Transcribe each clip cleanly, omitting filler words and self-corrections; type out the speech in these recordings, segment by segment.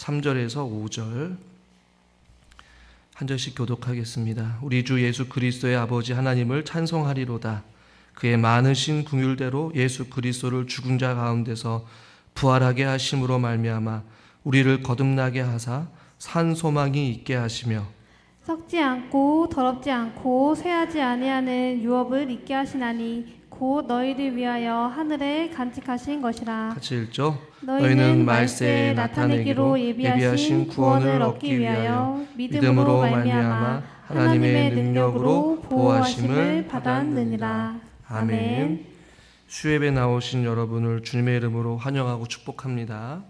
3절에서 5절 한 절씩 교독하겠습니다. 우리 주 예수 그리스도의 아버지 하나님을 찬송하리로다. 그의 많으신 긍휼대로 예수 그리스도를 죽은 자 가운데서 부활하게 하심으로 말미암아 우리를 거듭나게 하사 산 소망이 있게 하시며 썩지 않고 더럽지 않고 쇠하지 아니하는 유업을 있게 하시나니 곧 너희를 위하여 하늘에 간직하신 것이라. 같이 읽죠. 너희는 말세에 나타내기로 예비하신 구원을 얻기 위하여 믿음으로 말미암아 하나님의 능력으로 보호하심을 받았느니라. 아멘. 수예배 나오신 여러분을 주님의 이름으로 환영하고 축복합니다.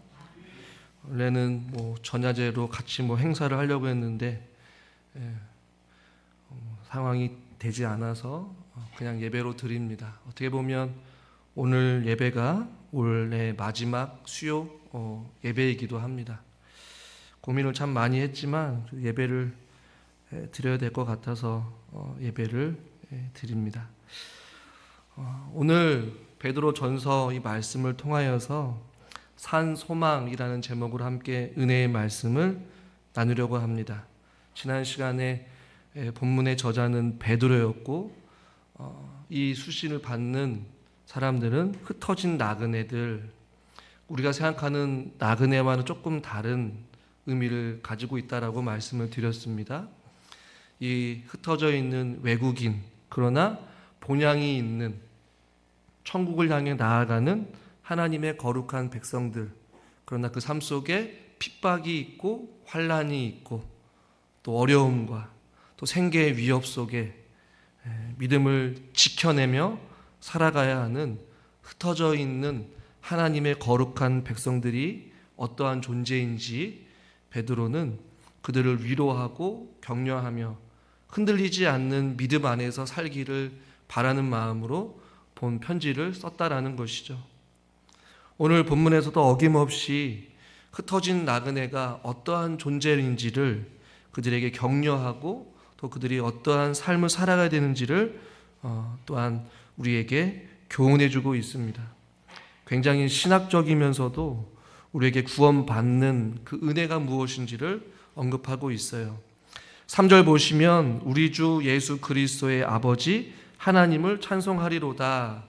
원래는 전야제로 같이 행사를 하려고 했는데 상황이 되지 않아서 그냥 예배로 드립니다. 어떻게 보면 오늘 예배가 올해 마지막 수요 예배이기도 합니다. 고민을 참 많이 했지만 예배를 드려야 될 것 같아서 예배를 드립니다. 오늘 베드로 전서 이 말씀을 통하여서 산 소망이라는 제목으로 함께 은혜의 말씀을 나누려고 합니다. 지난 시간에 본문의 저자는 베드로였고 이 수신을 받는 사람들은 흩어진 나그네들, 우리가 생각하는 나그네와는 조금 다른 의미를 가지고 있다라고 말씀을 드렸습니다. 이 흩어져 있는 외국인, 그러나 본향이 있는 천국을 향해 나아가는 하나님의 거룩한 백성들, 그러나 그 삶 속에 핍박이 있고 환난이 있고 또 어려움과 또 생계의 위협 속에 믿음을 지켜내며 살아가야 하는 흩어져 있는 하나님의 거룩한 백성들이 어떠한 존재인지 베드로는 그들을 위로하고 격려하며 흔들리지 않는 믿음 안에서 살기를 바라는 마음으로 본 편지를 썼다라는 것이죠. 오늘 본문에서도 어김없이 흩어진 나그네가 어떠한 존재인지를 그들에게 격려하고 또 그들이 어떠한 삶을 살아가야 되는지를 또한 우리에게 교훈해주고 있습니다. 굉장히 신학적이면서도 우리에게 구원받는 그 은혜가 무엇인지를 언급하고 있어요. 3절 보시면 우리 주 예수 그리스도의 아버지 하나님을 찬송하리로다.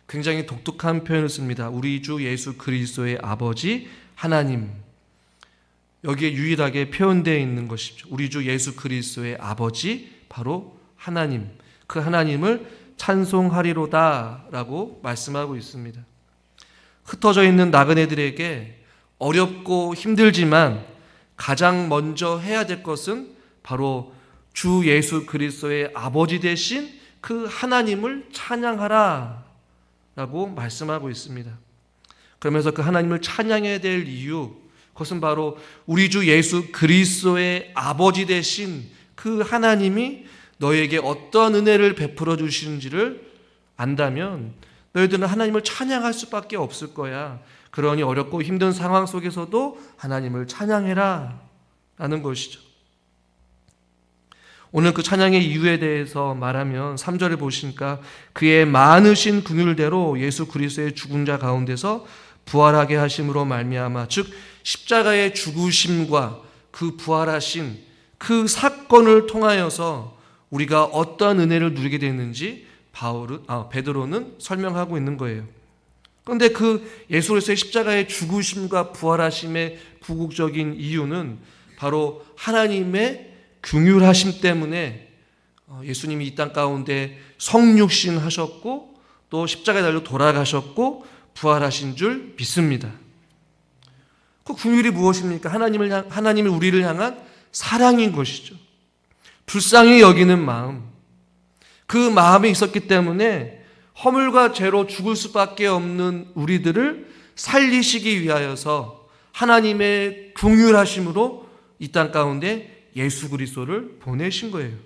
굉장히 독특한 표현을 씁니다. 우리 주 예수 그리스도의 아버지 하나님. 여기에 유일하게 표현되어 있는 것이죠. 우리 주 예수 그리스도의 아버지, 바로 하나님. 그 하나님을 찬송하리로다 라고 말씀하고 있습니다. 흩어져 있는 나그네들에게 어렵고 힘들지만 가장 먼저 해야 될 것은 바로 주 예수 그리스도의 아버지 되신 그 하나님을 찬양하라 라고 말씀하고 있습니다. 그러면서 그 하나님을 찬양해야 될 이유, 그것은 바로 우리 주 예수 그리스도의 아버지 되신 그 하나님이 너에게 어떤 은혜를 베풀어 주시는지를 안다면 너희들은 하나님을 찬양할 수밖에 없을 거야. 그러니 어렵고 힘든 상황 속에서도 하나님을 찬양해라 라는 것이죠. 오늘 그 찬양의 이유에 대해서 말하면 3절을 보시니까 그의 많으신 긍휼대로 예수 그리스도의 죽은 자 가운데서 부활하게 하심으로 말미암아, 즉 십자가의 죽으심과 그 부활하신 그 사건을 통하여서 우리가 어떠한 은혜를 누리게 됐는지 베드로는 설명하고 있는 거예요. 그런데 그 예수 그리스도의 십자가의 죽으심과 부활하심의 궁극적인 이유는 바로 하나님의 긍휼하심 때문에 예수님이 이 땅 가운데 성육신 하셨고 또 십자가에 달려 돌아가셨고 부활하신 줄 믿습니다. 그 긍휼이 무엇입니까? 하나님이 우리를 향한 사랑인 것이죠. 불쌍히 여기는 마음. 그 마음이 있었기 때문에 허물과 죄로 죽을 수밖에 없는 우리들을 살리시기 위하여서 하나님의 긍휼하심으로 이 땅 가운데 예수 그리스도를 보내신 거예요.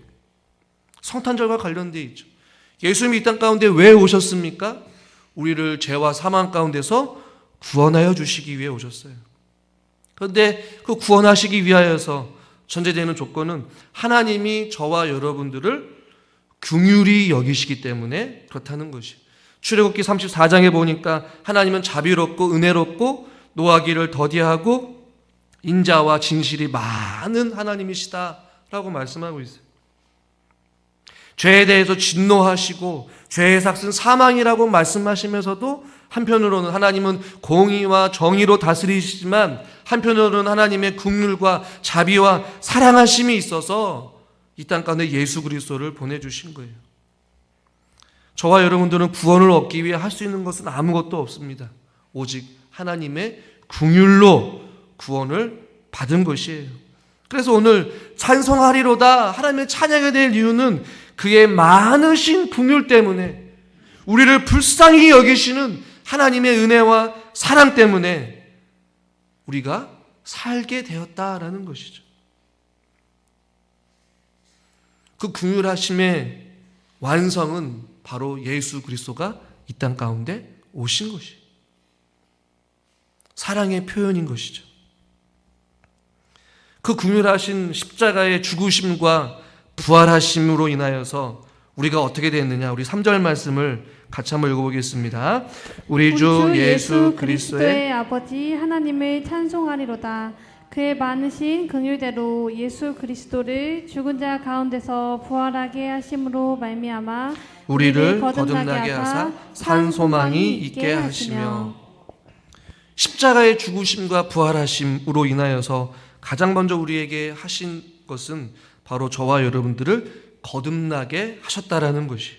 성탄절과 관련되어 있죠. 예수님이 이 땅 가운데 왜 오셨습니까? 우리를 죄와 사망 가운데서 구원하여 주시기 위해 오셨어요. 그런데 그 구원하시기 위하여서 전제되는 조건은 하나님이 저와 여러분들을 긍휼히 여기시기 때문에 그렇다는 것이. 출애굽기 34장에 보니까 하나님은 자비롭고 은혜롭고 노하기를 더디하고 인자와 진실이 많은 하나님이시다라고 말씀하고 있어요. 죄에 대해서 진노하시고 죄의 삭은 사망이라고 말씀하시면서도 한편으로는 하나님은 공의와 정의로 다스리시지만 한편으로는 하나님의 긍휼과 자비와 사랑하심이 있어서 이 땅 가운데 예수 그리스도를 보내주신 거예요. 저와 여러분들은 구원을 얻기 위해 할 수 있는 것은 아무것도 없습니다. 오직 하나님의 긍휼로 구원을 받은 것이에요. 그래서 오늘 찬송하리로다 하나님의 찬양해야 될 이유는 그의 많으신 긍휼 때문에, 우리를 불쌍히 여기시는 하나님의 은혜와 사랑 때문에 우리가 살게 되었다라는 것이죠. 그 긍휼하심의 완성은 바로 예수 그리스도가 이 땅 가운데 오신 것이에요. 사랑의 표현인 것이죠. 그 긍휼하신 십자가의 죽으심과 부활하심으로 인하여서 우리가 어떻게 됐느냐, 우리 3절 말씀을 같이 한번 읽어보겠습니다. 우리 주 예수 그리스도의 아버지 하나님을 찬송하리로다. 그의 많으신 긍휼대로 예수 그리스도를 죽은 자 가운데서 부활하게 하심으로 말미암아 우리를 거듭나게 하사 산 소망이 있게 하시며, 십자가의 죽으심과 부활하심으로 인하여서 가장 먼저 우리에게 하신 것은 바로 저와 여러분들을 거듭나게 하셨다라는 것이.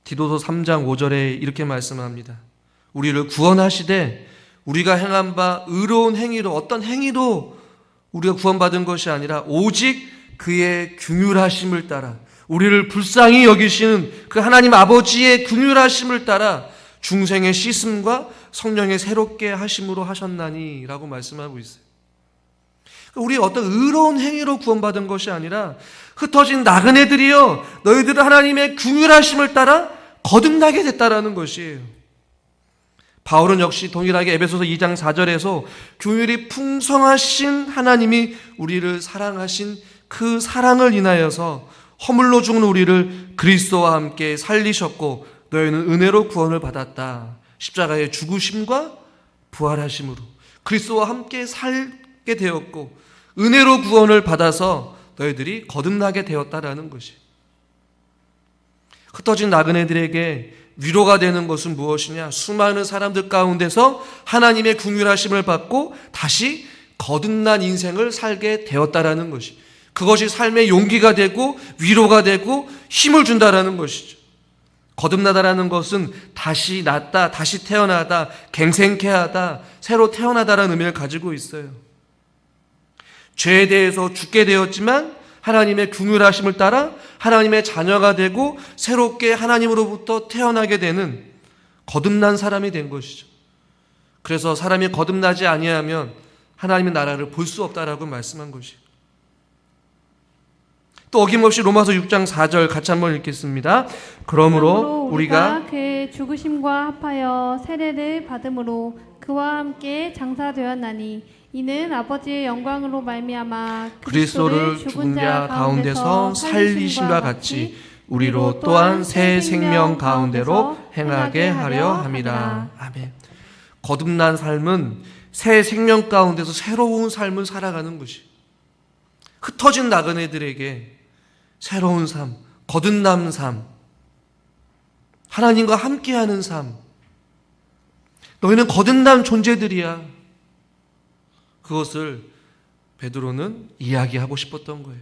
디도서 3장 5절에 이렇게 말씀합니다. 우리를 구원하시되 우리가 행한 바 의로운 행위로, 어떤 행위로 우리가 구원받은 것이 아니라 오직 그의 긍휼하심을 따라, 우리를 불쌍히 여기시는 그 하나님 아버지의 긍휼하심을 따라 중생의 씻음과 성령의 새롭게 하심으로 하셨나니 라고 말씀하고 있어요. 우리 어떤 의로운 행위로 구원받은 것이 아니라 흩어진 나그네들이여 너희들은 하나님의 긍휼하심을 따라 거듭나게 됐다라는 것이에요. 바울은 역시 동일하게 에베소서 2장 4절에서 긍휼이 풍성하신 하나님이 우리를 사랑하신 그 사랑을 인하여서 허물로 죽은 우리를 그리스도와 함께 살리셨고 너희는 은혜로 구원을 받았다. 십자가의 죽으심과 부활하심으로 그리스도와 함께 살게 되었고 은혜로 구원을 받아서 너희들이 거듭나게 되었다라는 것이. 흩어진 나그네들에게 위로가 되는 것은 무엇이냐? 수많은 사람들 가운데서 하나님의 긍휼하심을 받고 다시 거듭난 인생을 살게 되었다라는 것이. 그것이 삶의 용기가 되고 위로가 되고 힘을 준다라는 것이죠. 거듭나다라는 것은 다시 낫다, 다시 태어나다, 갱생케 하다, 새로 태어나다라는 의미를 가지고 있어요. 죄에 대해서 죽게 되었지만 하나님의 긍휼하심을 따라 하나님의 자녀가 되고 새롭게 하나님으로부터 태어나게 되는 거듭난 사람이 된 것이죠. 그래서 사람이 거듭나지 아니하면 하나님의 나라를 볼 수 없다라고 말씀한 것이에요. 또 어김없이 로마서 6장 4절 같이 한번 읽겠습니다. 그러므로 우리가 그의 죽으심과 합하여 세례를 받음으로 그와 함께 장사되었나니 이는 아버지의 영광으로 말미암아 그리스도를 죽은 자 가운데서 살리심과 같이 우리로 또한 새 생명 가운데로 행하게 하려 함이라. 아멘. 거듭난 삶은 새 생명 가운데서 새로운 삶을 살아가는 것이. 흩어진 나그네들에게 새로운 삶, 거듭남 삶, 하나님과 함께하는 삶. 너희는 거듭난 존재들이야. 그것을 베드로는 이야기하고 싶었던 거예요.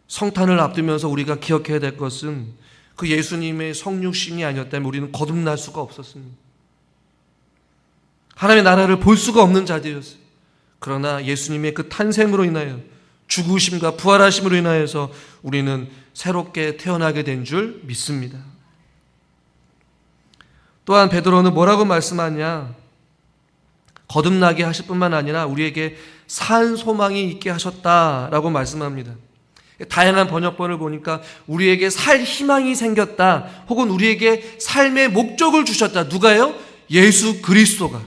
성탄을 앞두면서 우리가 기억해야 될 것은 그 예수님의 성육신이 아니었다면 우리는 거듭날 수가 없었습니다. 하나님의 나라를 볼 수가 없는 자들이었어요. 그러나 예수님의 그 탄생으로 인하여 죽으심과 부활하심으로 인하여서 우리는 새롭게 태어나게 된 줄 믿습니다. 또한 베드로는 뭐라고 말씀하냐? 거듭나게 하실 뿐만 아니라 우리에게 산 소망이 있게 하셨다라고 말씀합니다. 다양한 번역본을 보니까 우리에게 살 희망이 생겼다, 혹은 우리에게 삶의 목적을 주셨다. 누가요? 예수 그리스도가.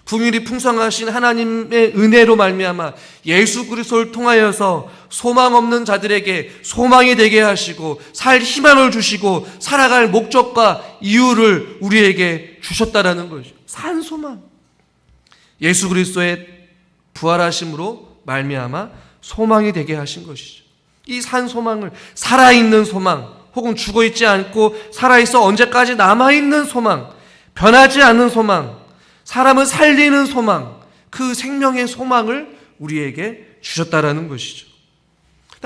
긍휼이 풍성하신 하나님의 은혜로 말미암아 예수 그리스도를 통하여서 소망 없는 자들에게 소망이 되게 하시고 살 희망을 주시고 살아갈 목적과 이유를 우리에게 주셨다라는 것이죠. 산 소망. 예수 그리스도의 부활하심으로 말미암아 소망이 되게 하신 것이죠. 이 산 소망을, 살아있는 소망, 혹은 죽어있지 않고 살아있어 언제까지 남아있는 소망, 변하지 않는 소망, 사람을 살리는 소망, 그 생명의 소망을 우리에게 주셨다라는 것이죠.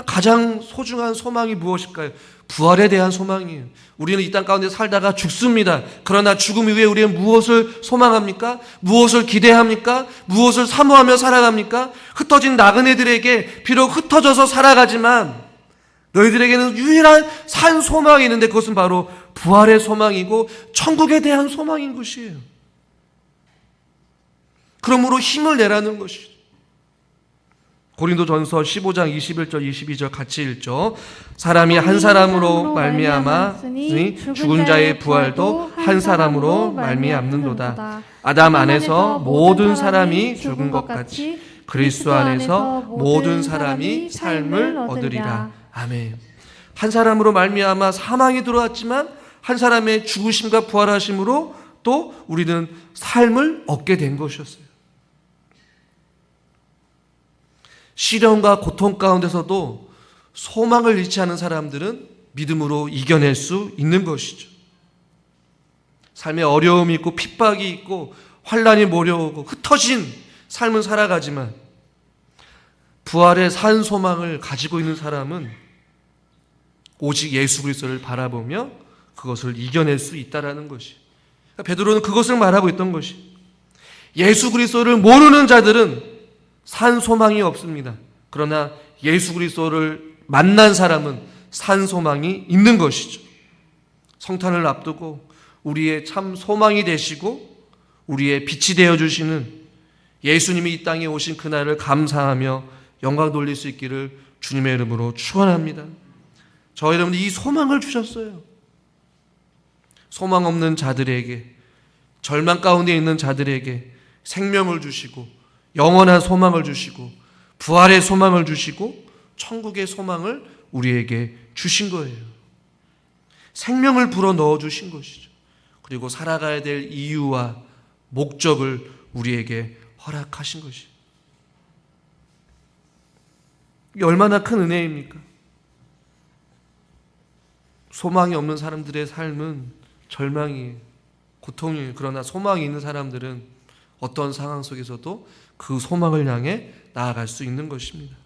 가장 소중한 소망이 무엇일까요? 부활에 대한 소망이에요. 우리는 이 땅 가운데 살다가 죽습니다. 그러나 죽음 이후에 우리는 무엇을 소망합니까? 무엇을 기대합니까? 무엇을 사모하며 살아갑니까? 흩어진 나그네들에게 비록 흩어져서 살아가지만 너희들에게는 유일한 산 소망이 있는데 그것은 바로 부활의 소망이고 천국에 대한 소망인 것이에요. 그러므로 힘을 내라는 것이죠. 고린도전서 15장 21절 22절 같이 읽죠. 사람이 한 사람으로 말미암았으니 죽은 자의 부활도 한 사람으로 말미암는도다. 아담 안에서 모든 사람이 죽은 것 같이 그리스도 안에서 모든 사람이 삶을 얻으리라. 아멘. 한 사람으로 말미암아 사망이 들어왔지만 한 사람의 죽으심과 부활하심으로 또 우리는 삶을 얻게 된 것이었어요. 시련과 고통 가운데서도 소망을 잃지 않은 사람들은 믿음으로 이겨낼 수 있는 것이죠. 삶에 어려움이 있고 핍박이 있고 환난이 몰려오고 흩어진 삶을 살아가지만 부활의 산 소망을 가지고 있는 사람은 오직 예수 그리스도를 바라보며 그것을 이겨낼 수 있다라는 것이. 베드로는 그것을 말하고 있던 것이. 예수 그리스도를 모르는 자들은 산 소망이 없습니다. 그러나 예수 그리스도를 만난 사람은 산 소망이 있는 것이죠. 성탄을 앞두고 우리의 참 소망이 되시고 우리의 빛이 되어주시는 예수님이 이 땅에 오신 그날을 감사하며 영광 돌릴 수 있기를 주님의 이름으로 축원합니다. 저희 여러분들 이 소망을 주셨어요. 소망 없는 자들에게, 절망 가운데 있는 자들에게 생명을 주시고 영원한 소망을 주시고 부활의 소망을 주시고 천국의 소망을 우리에게 주신 거예요. 생명을 불어 넣어 주신 것이죠. 그리고 살아가야 될 이유와 목적을 우리에게 허락하신 것이죠. 이게 얼마나 큰 은혜입니까? 소망이 없는 사람들의 삶은 절망이에요. 고통이에요. 그러나 소망이 있는 사람들은 어떤 상황 속에서도 그 소망을 향해 나아갈 수 있는 것입니다.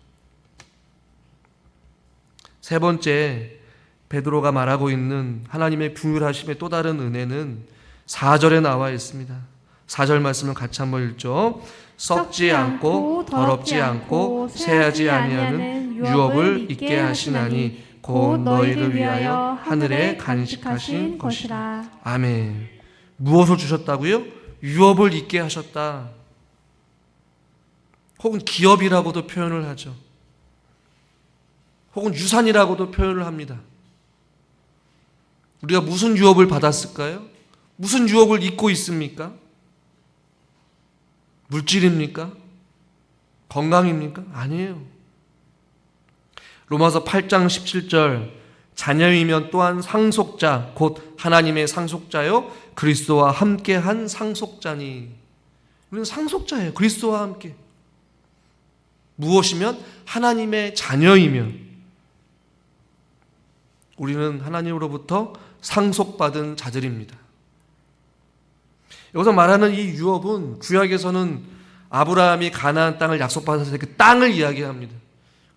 세 번째, 베드로가 말하고 있는 하나님의 긍휼하심의 또 다른 은혜는 4절에 나와 있습니다. 4절 말씀을 같이 한번 읽죠. 썩지 않고 더럽지 않고 새하지 아니하는 유업을 있게 하시나니 곧 너희를 위하여 하늘에 간직하신 것이라. 아멘. 무엇을 주셨다고요? 유업을 있게 하셨다. 혹은 기업이라고도 표현을 하죠. 혹은 유산이라고도 표현을 합니다. 우리가 무슨 유업을 받았을까요? 무슨 유업을 잊고 있습니까? 물질입니까? 건강입니까? 아니에요. 로마서 8장 17절 자녀이면 또한 상속자 곧 하나님의 상속자요 그리스도와 함께한 상속자니. 우리는 상속자예요. 그리스도와 함께. 무엇이면 하나님의 자녀이면 우리는 하나님으로부터 상속받은 자들입니다. 여기서 말하는 이 유업은 구약에서는 아브라함이 가나안 땅을 약속받았을 때 그 땅을 이야기합니다.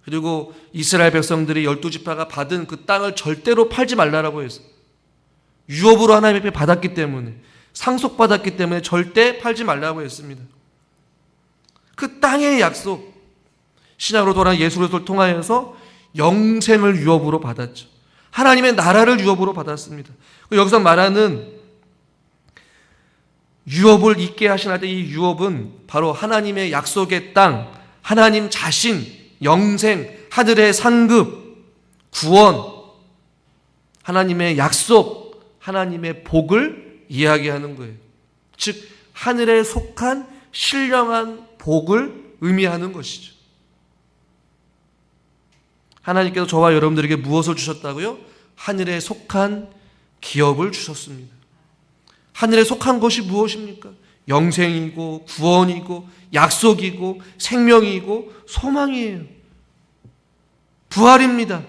그리고 이스라엘 백성들이 12지파가 받은 그 땅을 절대로 팔지 말라라고 했어요. 유업으로 하나님의 받았기 때문에, 상속받았기 때문에 절대 팔지 말라고 했습니다. 그 땅의 약속, 신약으로 돌아온 예수 그리스도를 통하여서 영생을 유업으로 받았죠. 하나님의 나라를 유업으로 받았습니다. 여기서 말하는 유업을 잊게 하시나 때 이 유업은 바로 하나님의 약속의 땅, 하나님 자신, 영생, 하늘의 상급, 구원, 하나님의 약속, 하나님의 복을 이야기하는 거예요. 즉 하늘에 속한 신령한 복을 의미하는 것이죠. 하나님께서 저와 여러분들에게 무엇을 주셨다고요? 하늘에 속한 기업을 주셨습니다. 하늘에 속한 것이 무엇입니까? 영생이고 구원이고 약속이고 생명이고 소망이에요. 부활입니다.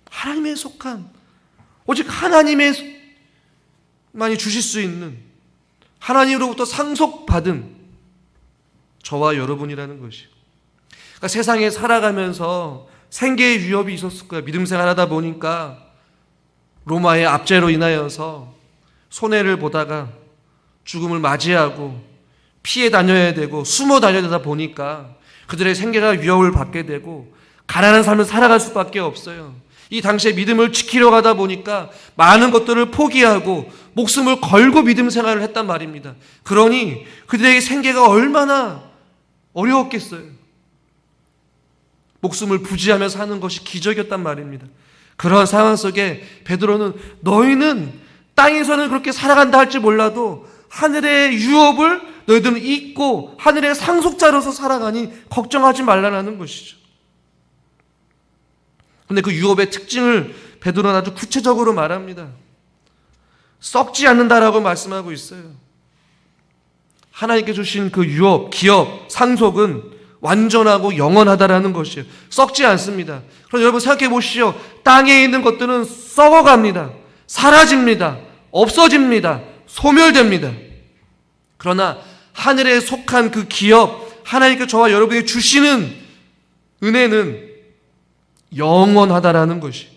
하나님에 속한, 오직 하나님의 만이 주실 수 있는, 하나님으로부터 상속받은 저와 여러분이라는 것이요. 그러니까 세상에 살아가면서 생계의 위협이 있었을 거예요. 믿음 생활하다 보니까 로마의 압제로 인하여서 손해를 보다가 죽음을 맞이하고 피해 다녀야 되고 숨어 다녀야 되다 보니까 그들의 생계가 위협을 받게 되고 가난한 삶을 살아갈 수밖에 없어요. 이 당시에 믿음을 지키려 가다 보니까 많은 것들을 포기하고 목숨을 걸고 믿음 생활을 했단 말입니다. 그러니 그들에게 생계가 얼마나 어려웠겠어요. 목숨을 부지하며 사는 것이 기적이었단 말입니다. 그런 상황 속에 베드로는 너희는 땅에서는 그렇게 살아간다 할지 몰라도 하늘의 유업을 너희들은 잊고 하늘의 상속자로서 살아가니 걱정하지 말라는 것이죠. 근데 그 유업의 특징을 베드로는 아주 구체적으로 말합니다. 썩지 않는다라고 말씀하고 있어요. 하나님께 주신 그 유업, 기업, 상속은 완전하고 영원하다라는 것이에요. 썩지 않습니다. 그럼 여러분 생각해 보시죠. 땅에 있는 것들은 썩어갑니다. 사라집니다. 없어집니다. 소멸됩니다. 그러나 하늘에 속한 그 기업, 하나님께 저와 여러분에게 주시는 은혜는 영원하다라는 것이.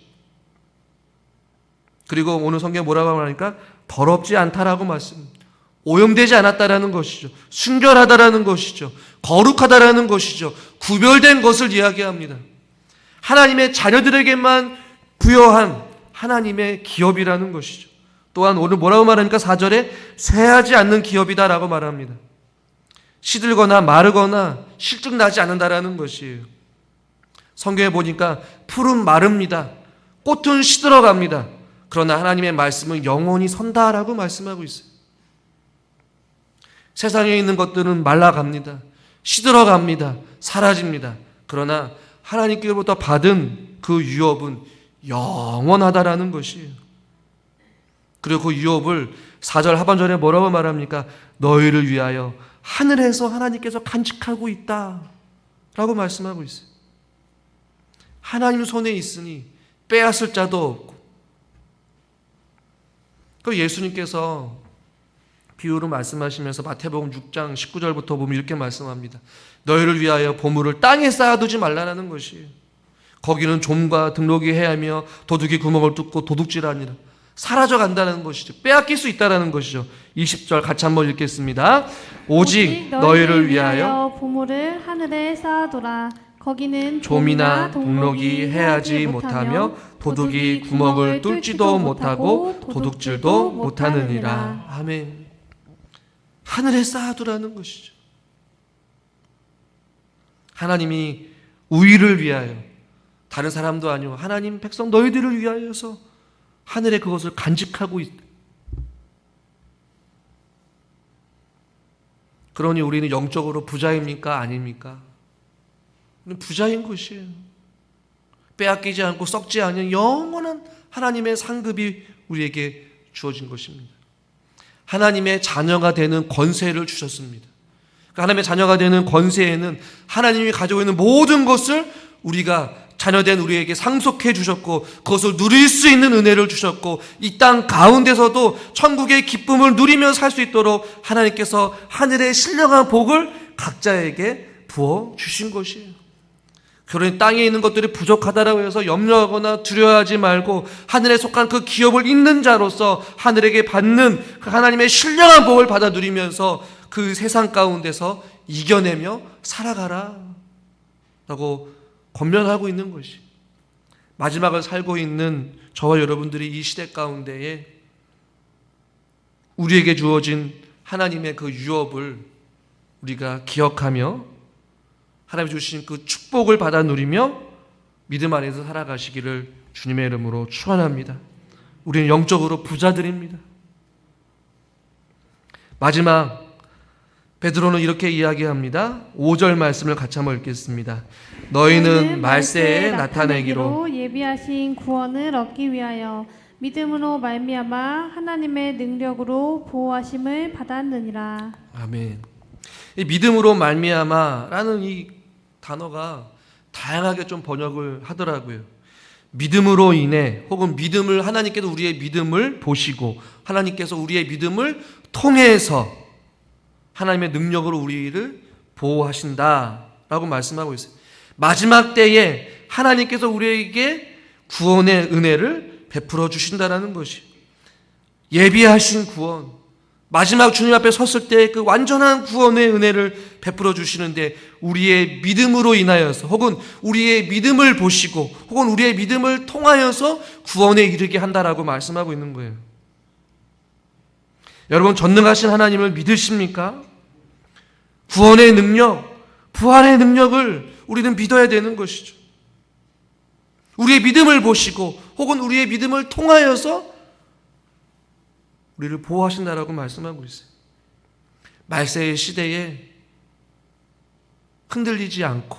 그리고 오늘 성경에 뭐라고 하니까 더럽지 않다라고 말씀합니다. 오염되지 않았다라는 것이죠. 순결하다라는 것이죠. 거룩하다라는 것이죠. 구별된 것을 이야기합니다. 하나님의 자녀들에게만 부여한 하나님의 기업이라는 것이죠. 또한 오늘 뭐라고 말하니까 4절에 쇠하지 않는 기업이다라고 말합니다. 시들거나 마르거나 실증나지 않는다라는 것이에요. 성경에 보니까 풀은 마릅니다. 꽃은 시들어갑니다. 그러나 하나님의 말씀은 영원히 선다라고 말씀하고 있어요. 세상에 있는 것들은 말라갑니다. 시들어갑니다. 사라집니다. 그러나 하나님께로부터 받은 그 유업은 영원하다라는 것이에요. 그리고 그 유업을 4절 하반절에 뭐라고 말합니까? 너희를 위하여 하늘에서 하나님께서 간직하고 있다 라고 말씀하고 있어요. 하나님 손에 있으니 빼앗을 자도 없고. 그 예수님께서 비유로 말씀하시면서 마태복음 6장 19절부터 보면 이렇게 말씀합니다. 너희를 위하여 보물을 땅에 쌓아두지 말라는 것이에요. 거기는 좀과 등록이 해하며 도둑이 구멍을 뚫고 도둑질하니라. 사라져 간다는 것이죠. 빼앗길 수 있다는 것이죠. 20절 같이 한번 읽겠습니다. 오직 너희를 위하여 보물을 하늘에 쌓아두라. 거기는 좀이나 등록이 해하지 못하며 도둑이 구멍을 뚫지도 못하고 도둑질도 못하느니라. 아멘. 하늘에 쌓아두라는 것이죠. 하나님이 우리를 위하여, 다른 사람도 아니고 하나님 백성 너희들을 위하여서 하늘에 그것을 간직하고 있다. 그러니 우리는 영적으로 부자입니까? 아닙니까? 부자인 것이에요. 빼앗기지 않고 썩지 않은 영원한 하나님의 상급이 우리에게 주어진 것입니다. 하나님의 자녀가 되는 권세를 주셨습니다. 하나님의 자녀가 되는 권세에는 하나님이 가지고 있는 모든 것을 우리가 자녀된 우리에게 상속해 주셨고 그것을 누릴 수 있는 은혜를 주셨고 이 땅 가운데서도 천국의 기쁨을 누리며 살 수 있도록 하나님께서 하늘의 신령한 복을 각자에게 부어 주신 것이에요. 그러니 땅에 있는 것들이 부족하다라고 해서 염려하거나 두려워하지 말고 하늘에 속한 그 기업을 잇는 자로서 하늘에게 받는 그 하나님의 신령한 복을 받아 누리면서 그 세상 가운데서 이겨내며 살아가라 라고 권면하고 있는 것이, 마지막을 살고 있는 저와 여러분들이 이 시대 가운데에 우리에게 주어진 하나님의 그 유업을 우리가 기억하며 하나님 주신 그 축복을 받아 누리며 믿음 안에서 살아가시기를 주님의 이름으로 축원합니다. 우리는 영적으로 부자들입니다. 마지막 베드로는 이렇게 이야기합니다. 5절 말씀을 같이 한번 읽겠습니다. 너희는 말세에 나타내기로 예비하신 구원을 얻기 위하여 믿음으로 말미암아 하나님의 능력으로 보호하심을 받았느니라. 아멘. 이 믿음으로 말미암아라는 이 단어가 다양하게 좀 번역을 하더라고요. 믿음으로 인해 혹은 믿음을 하나님께서 우리의 믿음을 보시고 하나님께서 우리의 믿음을 통해서 하나님의 능력으로 우리를 보호하신다라고 말씀하고 있어요. 마지막 때에 하나님께서 우리에게 구원의 은혜를 베풀어 주신다라는 것이 예비하신 구원, 마지막 주님 앞에 섰을 때 그 완전한 구원의 은혜를 베풀어 주시는데 우리의 믿음으로 인하여서 혹은 우리의 믿음을 보시고 혹은 우리의 믿음을 통하여서 구원에 이르게 한다라고 말씀하고 있는 거예요. 여러분, 전능하신 하나님을 믿으십니까? 구원의 능력, 부활의 능력을 우리는 믿어야 되는 것이죠. 우리의 믿음을 보시고 혹은 우리의 믿음을 통하여서 우리를 보호하신다라고 말씀하고 있어요. 말세의 시대에 흔들리지 않고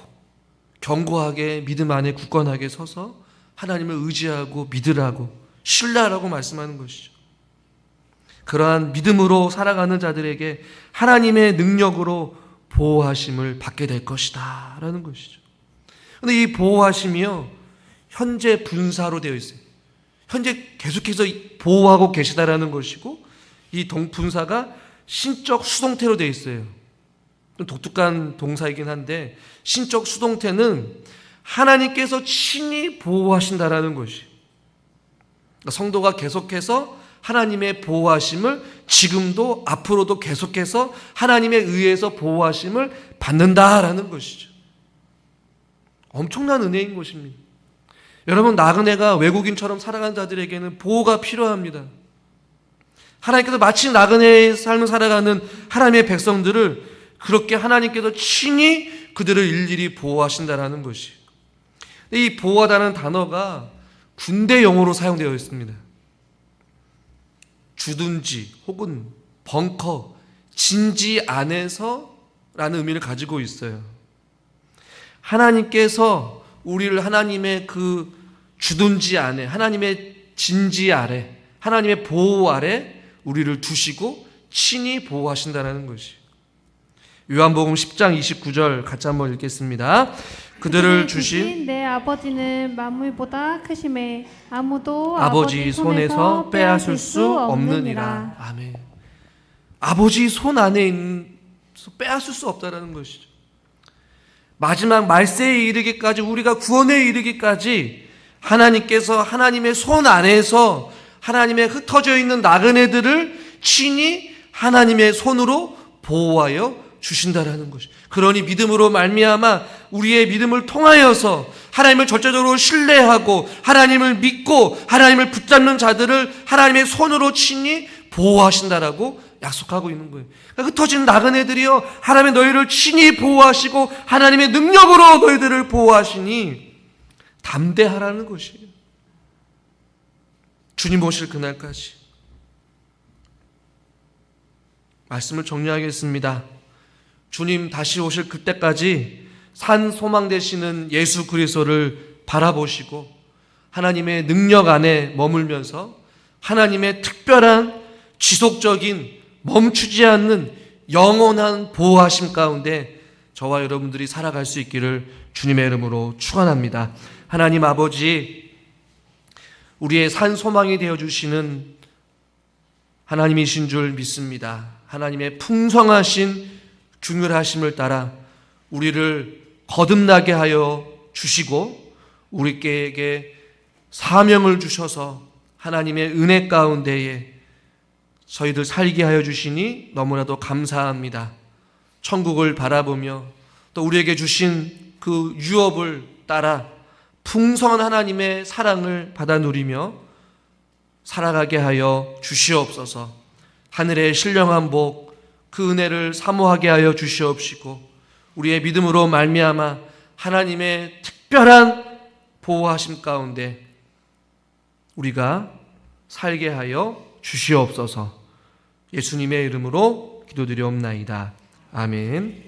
견고하게 믿음 안에 굳건하게 서서 하나님을 의지하고 믿으라고 신뢰하라고 말씀하는 것이죠. 그러한 믿음으로 살아가는 자들에게 하나님의 능력으로 보호하심을 받게 될 것이다 라는 것이죠. 그런데 이 보호하심이요, 현재 분사로 되어 있어요. 현재 계속해서 보호하고 계시다라는 것이고, 이 분사가 신적 수동태로 되어 있어요. 독특한 동사이긴 한데, 신적 수동태는 하나님께서 친히 보호하신다라는 것이. 성도가 계속해서 하나님의 보호하심을 지금도 앞으로도 계속해서 하나님에 의해서 보호하심을 받는다라는 것이죠. 엄청난 은혜인 것입니다. 여러분, 나그네가 외국인처럼 살아가는 자들에게는 보호가 필요합니다. 하나님께서 마치 나그네의 삶을 살아가는 하나님의 백성들을 그렇게 하나님께서 친히 그들을 일일이 보호하신다라는 것이. 이 보호하다는 단어가 군대 용어로 사용되어 있습니다. 주둔지 혹은 벙커, 진지 안에서 라는 의미를 가지고 있어요. 하나님께서 우리를 하나님의 그 주둔지 안에, 하나님의 진지 아래, 하나님의 보호 아래 우리를 두시고 친히 보호하신다는 것이. 요한복음 10장 29절 같이 한번 읽겠습니다. 그들을 주신 내 아버지는 만물보다 크심에 아무도 아버지 손에서 빼앗을 수 없느니라. 아멘. 아버지 손 안에 빼앗을 수 없다라는 것이죠. 마지막 말세에 이르기까지, 우리가 구원에 이르기까지 하나님께서 하나님의 손 안에서 하나님의 흩어져 있는 나그네들을 친히 하나님의 손으로 보호하여 주신다라는 것이. 그러니 믿음으로 말미암아 우리의 믿음을 통하여서 하나님을 절대적으로 신뢰하고 하나님을 믿고 하나님을 붙잡는 자들을 하나님의 손으로 친히 보호하신다라고 약속하고 있는 거예요. 그러니까 흩어진 나그네들이요, 하나님의 너희를 친히 보호하시고 하나님의 능력으로 너희들을 보호하시니 담대하라는 것이에요. 주님 오실 그날까지. 말씀을 정리하겠습니다. 주님 다시 오실 그때까지 산 소망 되시는 예수 그리스도를 바라보시고 하나님의 능력 안에 머물면서 하나님의 특별한 지속적인 멈추지 않는 영원한 보호하심 가운데 저와 여러분들이 살아갈 수 있기를 주님의 이름으로 축원합니다. 하나님 아버지, 우리의 산 소망이 되어주시는 하나님이신 줄 믿습니다. 하나님의 풍성하신 균일하심을 따라 우리를 거듭나게 하여 주시고 우리에게 사명을 주셔서 하나님의 은혜 가운데에 저희들 살게 하여 주시니 너무나도 감사합니다. 천국을 바라보며 또 우리에게 주신 그 유업을 따라 풍성한 하나님의 사랑을 받아 누리며 살아가게 하여 주시옵소서. 하늘의 신령한 복, 그 은혜를 사모하게 하여 주시옵시고 우리의 믿음으로 말미암아 하나님의 특별한 보호하심 가운데 우리가 살게 하여 주시옵소서. 예수님의 이름으로 기도드리옵나이다. 아멘.